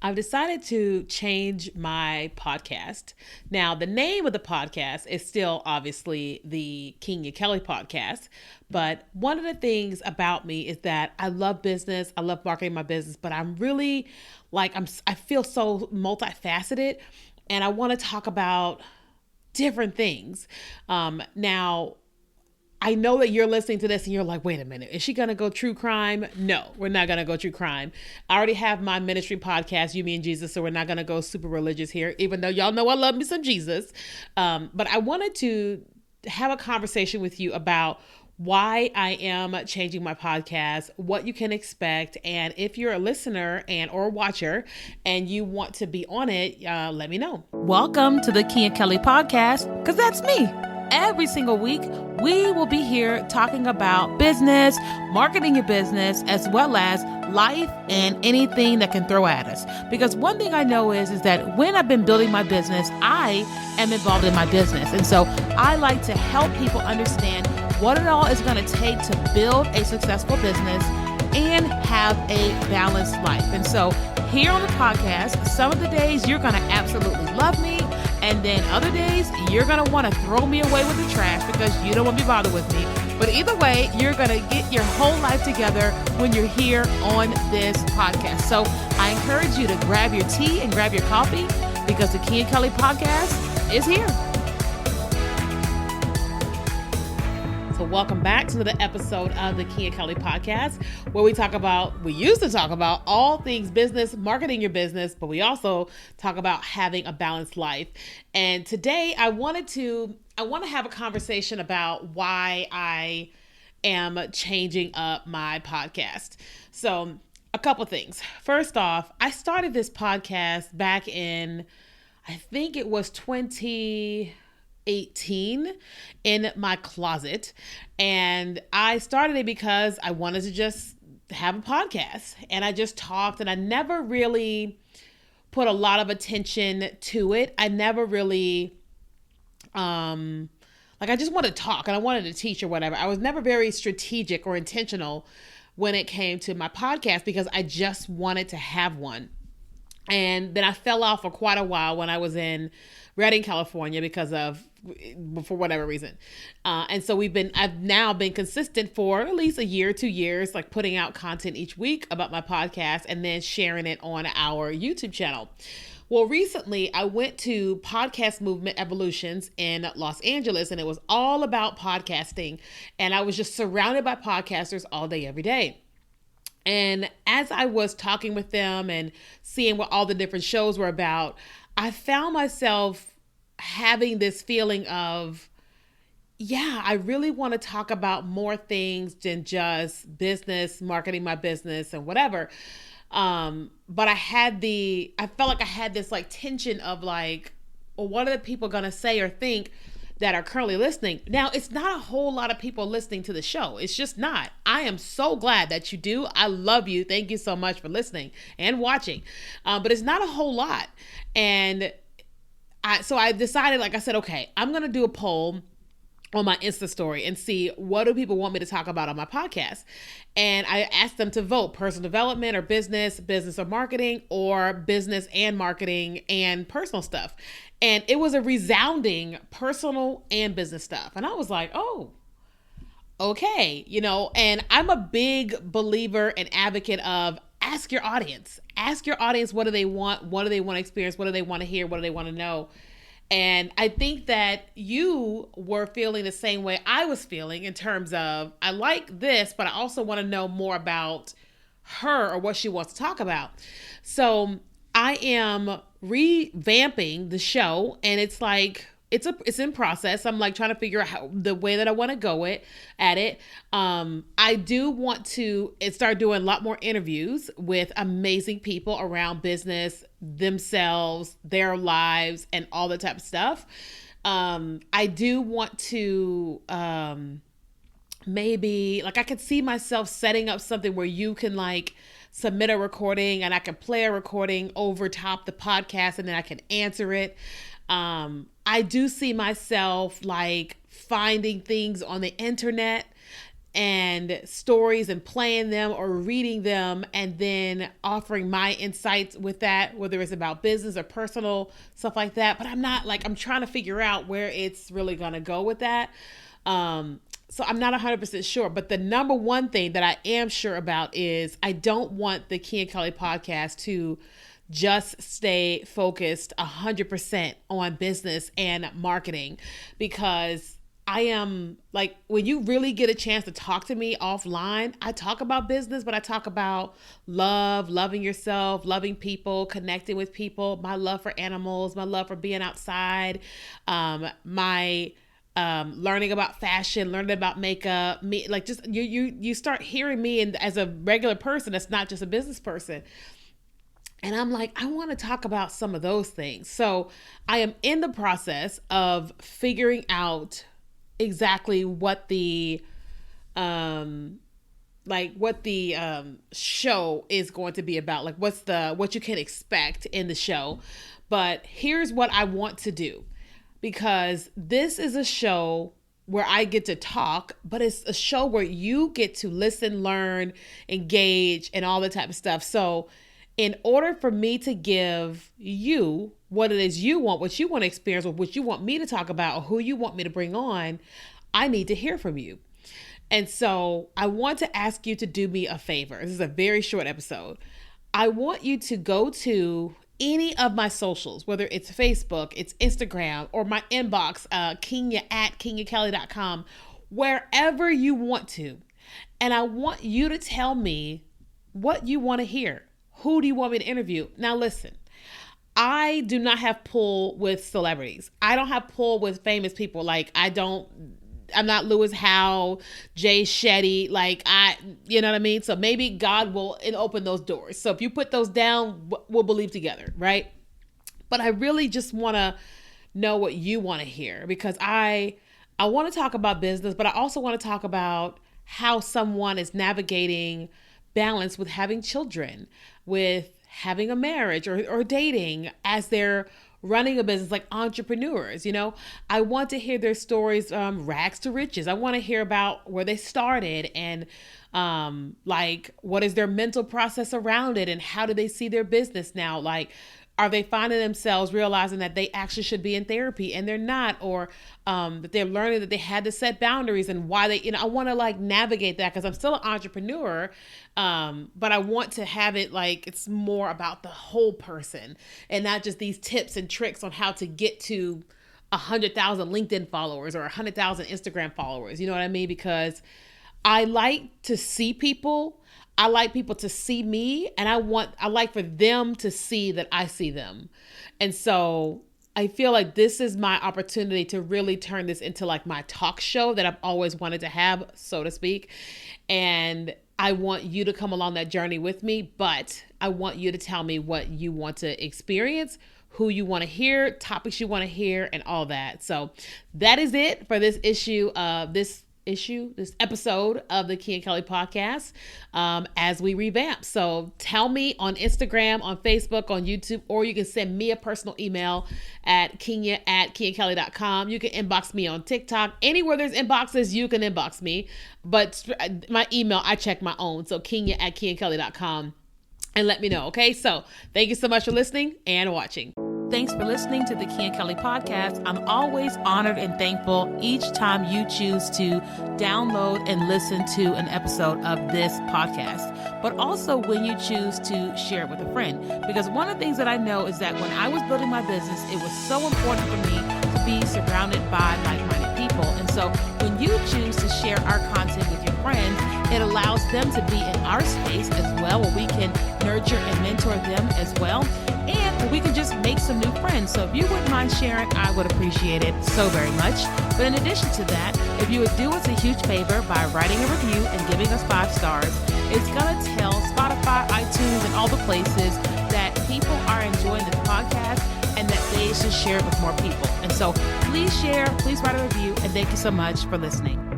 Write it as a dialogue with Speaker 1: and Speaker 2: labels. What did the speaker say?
Speaker 1: I've decided to change my podcast. Now, the name of the podcast is still obviously the Kenya Kelly podcast, but one of the things about me is that I love business. I love marketing my business, but I'm really I feel so multifaceted and I want to talk about different things. Now, I know that you're listening to this and you're like, wait a minute, is she going to go true crime? No, we're not going to go true crime. I already have my ministry podcast, You, Me, and Jesus, so we're not going to go super religious here, even though y'all know I love me some Jesus. But I wanted to have a conversation with you about why I am changing my podcast, what you can expect, and if you're a listener and or watcher and you want to be on it, let me know. Welcome to the Kenya Kelly podcast, because that's me. Every single week, we will be here talking about business, marketing your business, as well as life and anything that can throw at us. Because one thing I know is that when I've been building my business, I am involved in my business. And so I like to help people understand what it all is going to take to build a successful business and have a balanced life. And so here on the podcast, some of the days you're going to absolutely love me. And then other days, you're going to want to throw me away with the trash because you don't want to be bothered with me. But either way, you're going to get your whole life together when you're here on this podcast. So I encourage you to grab your tea and grab your coffee because the Kenya Kelly podcast is here. So welcome back to the episode of the Kenya Kelly podcast, where we used to talk about all things business, marketing your business, but we also talk about having a balanced life. And today I want to have a conversation about why I am changing up my podcast. So a couple things. First off, I started this podcast back in, I think it was 2018 in my closet. And I started it because I wanted to just have a podcast. And I just talked and I never really put a lot of attention to it. I never really, I just wanted to talk and I wanted to teach or whatever. I was never very strategic or intentional when it came to my podcast because I just wanted to have one. And then I fell off for quite a while when I was in Redding, California for whatever reason. And so I've now been consistent for at least a year, 2 years, like putting out content each week about my podcast and then sharing it on our YouTube channel. Well, recently I went to Podcast Movement Evolutions in Los Angeles and it was all about podcasting. And I was just surrounded by podcasters all day, every day. And as I was talking with them and seeing what all the different shows were about, I found myself having this feeling of, I really want to talk about more things than just business, marketing my business and whatever. But I felt like I had this like tension of like, well, what are the people going to say or think that are currently listening? Now, it's not a whole lot of people listening to the show. It's just not. I am so glad that you do. I love you. Thank you so much for listening and watching. But it's not a whole lot. And so I decided, like I said, okay, I'm going to do a poll on my Insta story and see what do people want me to talk about on my podcast. And I asked them to vote personal development or business or marketing, or business and marketing and personal stuff. And it was a resounding personal and business stuff. And I was like, oh, okay. And I'm a big believer and advocate of ask your audience. Ask your audience, what do they want? What do they want to experience? What do they want to hear? What do they want to know? And I think that you were feeling the same way I was feeling in terms of, I like this, but I also want to know more about her or what she wants to talk about. So I am revamping the show, and it's like, it's in process. I'm like trying to figure out the way that I want to go at it. I do want to start doing a lot more interviews with amazing people around business, themselves, their lives, and all that type of stuff. I do want to maybe, like, I could see myself setting up something where you can like submit a recording and I can play a recording over top the podcast and then I can answer it. I do see myself like finding things on the internet and stories and playing them or reading them and then offering my insights with that, whether it's about business or personal stuff like that. But I'm trying to figure out where it's really going to go with that. So I'm not 100% sure, but the number one thing that I am sure about is I don't want the Key and Kelly podcast to just stay focused 100% on business and marketing, because I am like, when you really get a chance to talk to me offline, I talk about business, but I talk about love, loving yourself, loving people, connecting with people, my love for animals, my love for being outside, my learning about fashion, learning about makeup, you start hearing me as a regular person that's not just a business person. And I'm like, I want to talk about some of those things. So I am in the process of figuring out exactly what the show is going to be about, like what you can expect in the show. But here's what I want to do, because this is a show where I get to talk, but it's a show where you get to listen, learn, engage, and all the type of stuff. So in order for me to give you what it is you want, what you want to experience, or what you want me to talk about, or who you want me to bring on, I need to hear from you. And so I want to ask you to do me a favor. This is a very short episode. I want you to go to any of my socials, whether it's Facebook, it's Instagram, or my inbox, Kenya@KenyaKelly.com, wherever you want to. And I want you to tell me what you want to hear. Who do you want me to interview? Now listen, I do not have pull with celebrities. I don't have pull with famous people. I'm not Lewis Howell, Jay Shetty. You know what I mean? So maybe God will open those doors. So if you put those down, we'll believe together, right? But I really just want to know what you want to hear, because I want to talk about business, but I also want to talk about how someone is navigating balance with having children, with having a marriage or dating as they're running a business, like entrepreneurs. I want to hear their stories, rags to riches. I want to hear about where they started and what is their mental process around it, and how do they see their business now? Are they finding themselves realizing that they actually should be in therapy and they're not, or that they're learning that they had to set boundaries, and why they, I want to navigate that, because I'm still an entrepreneur, but I want to have it it's more about the whole person and not just these tips and tricks on how to get to 100,000 LinkedIn followers or 100,000 Instagram followers. You know what I mean? Because I like to see people. I like people to see me, and I like for them to see that I see them. And so I feel like this is my opportunity to really turn this into my talk show that I've always wanted to have, so to speak. And I want you to come along that journey with me, but I want you to tell me what you want to experience, who you want to hear, topics you want to hear, and all that. So that is it for this this episode of the Key and Kelly podcast, as we revamp. So tell me on Instagram, on Facebook, on YouTube, or you can send me a personal email at Kenya@KenyaKelly.com. You can inbox me on TikTok. Anywhere there's inboxes, you can inbox me. But my email, I check my own. So Kenya@KenyaKelly.com, and let me know. Okay. So thank you so much for listening and watching. Thanks for listening to the Key and Kelly podcast. I'm always honored and thankful each time you choose to download and listen to an episode of this podcast, but also when you choose to share it with a friend. Because one of the things that I know is that when I was building my business, it was so important for me to be surrounded by like-minded people. And so when you choose to share our content with your friends, it allows them to be in our space as well, where we can nurture and mentor them as well. And we can just make some new friends. So if you wouldn't mind sharing, I would appreciate it so very much. But in addition to that, if you would do us a huge favor by writing a review and giving us 5 stars, it's going to tell Spotify, iTunes, and all the places that people are enjoying this podcast and that they should share it with more people. And so please share, please write a review, and thank you so much for listening.